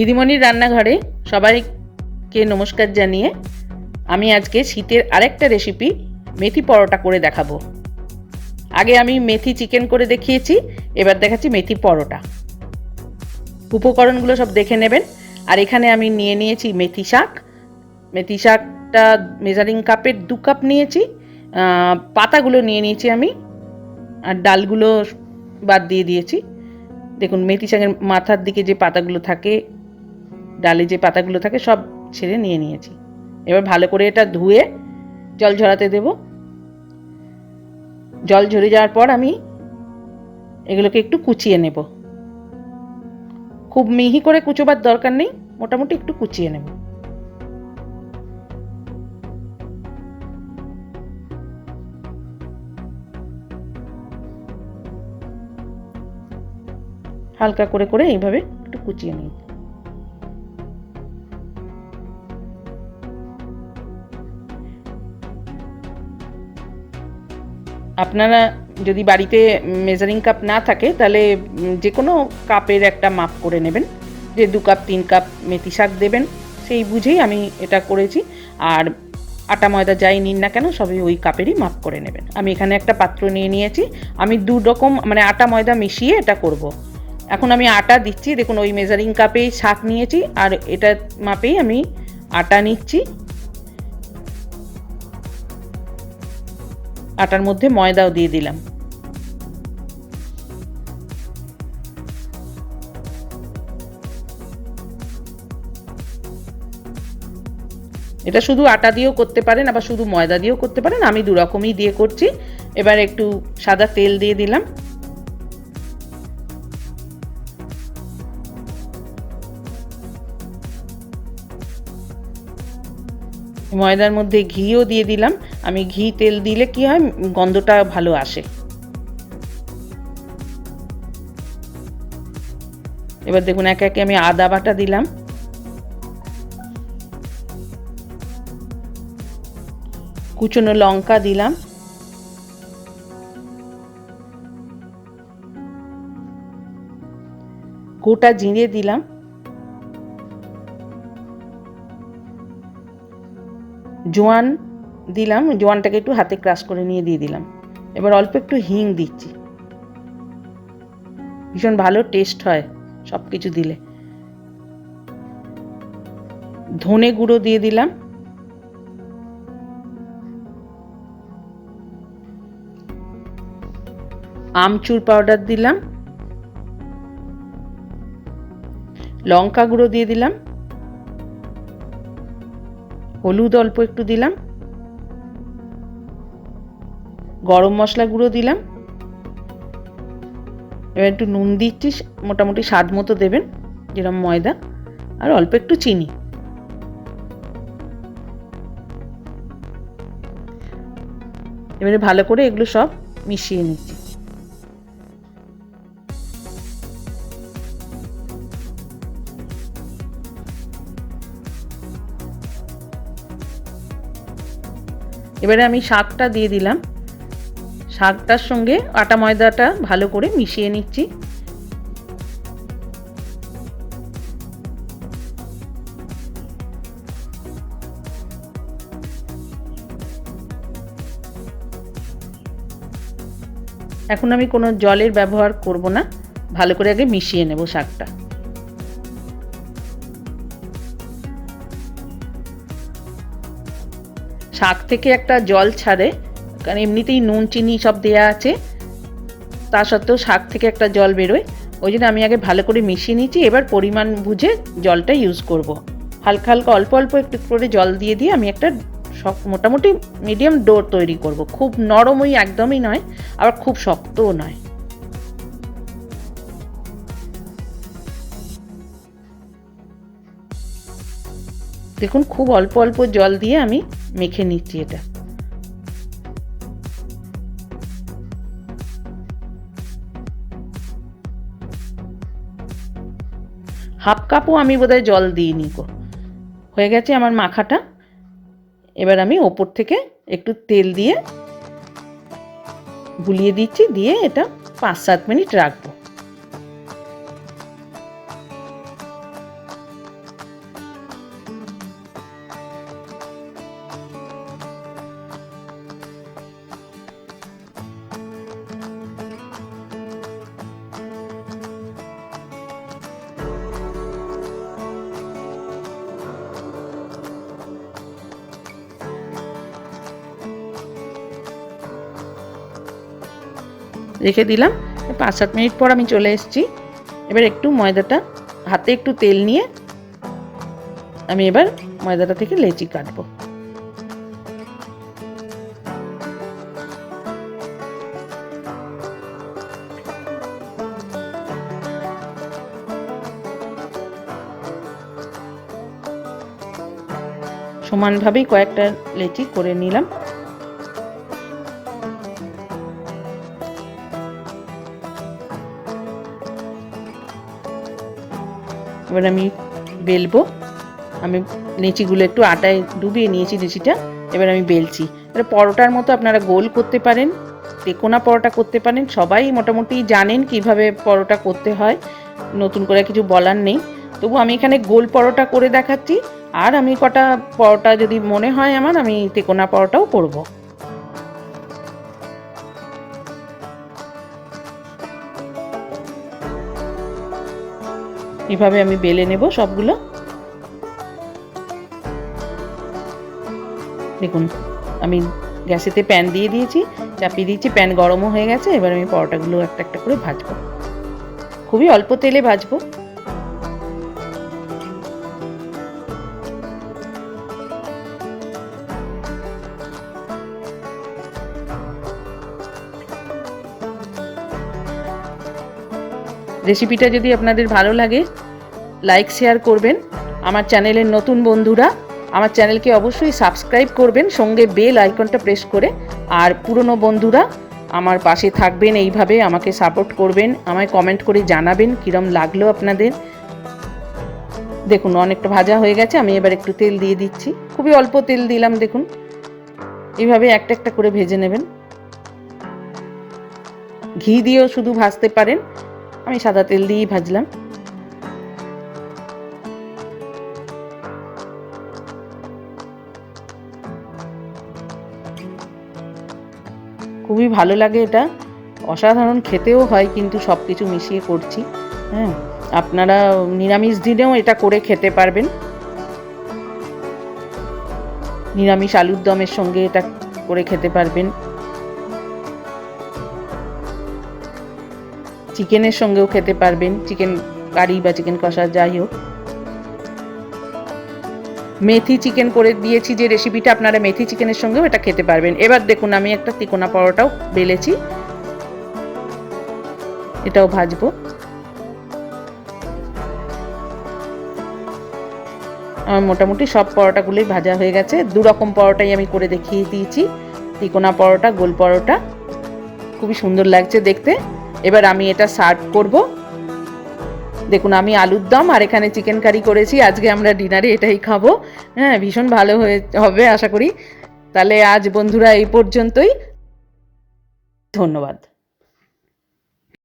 দিদিমণির রান্নাঘরে সবাইকে নমস্কার জানিয়ে আমি আজকে শীতের আরেকটা রেসিপি মেথি পরোটা করে দেখাবো। আগে আমি মেথি চিকেন করে দেখিয়েছি, এবার দেখাচ্ছি মেথি পরোটা। উপকরণগুলো সব দেখে নেবেন। আর এখানে আমি নিয়ে নিয়েছি মেথি শাক। মেথি শাকটা মেজারিং কাপের 2 কাপ নিয়েছি। পাতাগুলো নিয়ে নিয়েছি আমি, আর ডালগুলো বাদ দিয়ে দিয়েছি। দেখুন মেথি শাকের মাথার দিকে যে পাতাগুলো থাকে, ডালে যে পাতাগুলো থাকে সব ছেড়ে নিয়ে নিয়েছি। এবার ভালো করে এটা ধুয়ে জল ঝরাতে দেব। জল ঝরে যাওয়ার পর আমি এগুলোকে একটু কুচিয়ে নেব। খুব মিহি করে কুচোবার দরকার নেই, মোটামুটি একটু কুচিয়ে নেব। হালকা করে করে এইভাবে একটু কুচিয়ে নিই। আপনারা যদি বাড়িতে মেজারিং কাপ না থাকে তাহলে যে কোনো কাপের একটা মাপ করে নেবেন, যে 2 কাপ 3 কাপ মেথি শাক দেবেন সেই বুঝেই আমি এটা করেছি। আর আটা ময়দা যাই নিন না কেন সবই ওই কাপেরই মাপ করে নেবেন। আমি এখানে একটা পাত্র নিয়ে নিয়েছি। আমি 2 রকম মানে আটা ময়দা মিশিয়ে এটা করব। এখন আমি আটা দিচ্ছি, দেখুন ওই মেজারিং কাপেই শাক নিয়েছি আর এটা মাপেই আমি আটা নিচ্ছি। আটার মধ্যে ময়দাও দিয়ে দিলাম। এটা শুধু আটা দিয়েও করতে পারেন, আবার শুধু ময়দা দিয়েও করতে পারেন। আমি 2 রকমই দিয়ে করছি। এবার একটু সাদা তেল দিয়ে দিলাম। ময়দার মধ্যে ঘিও দিয়ে দিলাম। আমি ঘি তেল দিলে কি হয়, গন্ধটা ভালো আসে। এবার দেখুন একে একে আমি আদা বাটা দিলাম, কুচনো লঙ্কা দিলাম, গোটা জিরে দিলাম, জোয়ান দিলাম। জোয়ানটাকে একটু হাতে ক্রাশ করে নিয়ে দিয়ে দিলাম। এবার অল্প একটু হিং দিচ্ছি, ভীষণ ভালো টেস্ট হয় সব কিছু দিলে। ধনে গুঁড়ো দিয়ে দিলাম, আমচুর পাউডার দিলাম, লঙ্কা গুঁড়ো দিয়ে দিলাম, হলুদ অল্প একটু দিলাম, গরম মশলা গুঁড়ো দিলাম। এবার একটু নুন দিচ্ছি, মোটামুটি স্বাদ মতো দেবেন যেরকম ময়দা, আর অল্প একটু চিনি। এবারে ভালো করে এগুলো সব মিশিয়ে নিচ্ছি। এবারে আমি শাকটা দিয়ে দিলাম। শাকটার সঙ্গে আটা ময়দাটা ভালো করে মিশিয়ে নিচ্ছি। এখন আমি কোনো জলের ব্যবহার করব না, ভালো করে আগে মিশিয়ে নেব শাকটা। শাক থেকে একটা জল ছাড়ে, কারণ এমনিতেই নুন চিনি সব দেয়া আছে, তা সত্ত্বেও শাক থেকে একটা জল বেরোয়। ওই জন্য আমি আগে ভালো করে মিশিয়ে নিচ্ছি। এবার পরিমাণ বুঝে জলটা ইউজ করব। হালকা হালকা অল্প অল্প একটু করে জল দিয়ে দিয়ে আমি একটা মোটামুটি মিডিয়াম ডো তৈরি করব। খুব নরমই একদমই নয়, আবার খুব শক্তও নয়। দেখুন খুব অল্প অল্প জল দিয়ে আমি মেখে নিচ্ছি এটা। হাফ কাপও আমি বোধহয় জল দিইনি গো। হয়ে গেছে আমার মাখাটা। এবার আমি ওপর থেকে একটু তেল দিয়ে বুলিয়ে দিচ্ছি, দিয়ে এটা 5-7 মিনিট রাখবো। রেখে দিলাম। 5-7 মিনিট পর আমি চলে এসেছি। এবার একটু ময়দাটা হাতে একটু তেল নিয়ে আমি এবার ময়দাটা থেকে লেচি কাটবো। সমানভাবেই কয়েকটা লেচি করে নিলাম। এবার আমি বেলবো। আমি লেচিগুলো একটু আটায় ডুবিয়ে নিয়েছি লেচিটা, এবার আমি বেলছি। এবার পরোটার মতো আপনারা গোল করতে পারেন, তেকোনা পরোটা করতে পারেন। সবাই মোটামুটি জানেন কিভাবে পরোটা করতে হয়, নতুন করে কিছু বলার নেই। তবু আমি এখানে গোল পরোটা করে দেখাচ্ছি, আর আমি কটা পরোটা যদি মনে হয় আমার, আমি তেকোনা পরোটাও করব। এভাবে আমি বেলে নেব সবগুলো। দেখুন আমি গ্যাসেতে প্যান দিয়ে দিয়েছি, চাপিয়ে দিয়েছি, প্যান গরমও হয়ে গেছে। এবার আমি পরোটাগুলো একটা একটা করে ভাজবো, খুবই অল্প তেলে ভাজবো। রেসিপিটা যদি আপনাদের ভালো লাগে লাইক শেয়ার করবেন। আমার চ্যানেলের নতুন বন্ধুরা আমার চ্যানেলকে অবশ্যই সাবস্ক্রাইব করবেন, সঙ্গে বেল আইকনটা প্রেস করে। আর পুরনো বন্ধুরা আমার পাশে থাকবেন, এইভাবে আমাকে সাপোর্ট করবেন, আমায় কমেন্ট করে জানাবেন কীরকম লাগলো আপনাদের। দেখুন অনেকটা ভাজা হয়ে গেছে, আমি এবার একটু তেল দিয়ে দিচ্ছি, খুবই অল্প তেল দিলাম। দেখুন এইভাবে একটা একটা করে ভেজে নেবেন। ঘি দিয়েও শুধু ভাজতে পারেন, আমি সাদা তেল দিয়েই ভাজলাম। খুবই ভালো লাগে এটা, অসাধারণ খেতেও হয়, কিন্তু সব কিছু মিশিয়ে করছি। হ্যাঁ, আপনারা নিরামিষ দিনেও এটা করে খেতে পারবেন। নিরামিষ আলুর দমের সঙ্গে এটা করে খেতে পারবেন, চিকেনের সঙ্গেও খেতে পারবেন, চিকেন কারি বা চিকেন কষা যাই হোক। মেথি চিকেন করে দিয়েছি যে রেসিপিটা, আপনারা মেথি চিকেনের সঙ্গেও এটা খেতে পারবেন। এবার দেখুন আমি একটা তিকোনা পরোটাও বেলেছি, এটাও ভাজবো। আমার মোটামুটি সব পরোটাগুলোই ভাজা হয়ে গেছে। দু রকম পরোটাই আমি করে দেখিয়ে দিয়েছি, তিকোনা পরোটা, গোল পরোটা। খুবই সুন্দর লাগছে দেখতে। এবার আমি এটা সার্ভ করব। দেখুন আমি আলুর দম আর এখানে চিকেন কারি করেছি, আজকে আমরা ডিনারে এটাই খাবো। হ্যাঁ, ভীষণ ভালো হবে আশা করি। তাহলে আজ বন্ধুরা এই পর্যন্তই, ধন্যবাদ।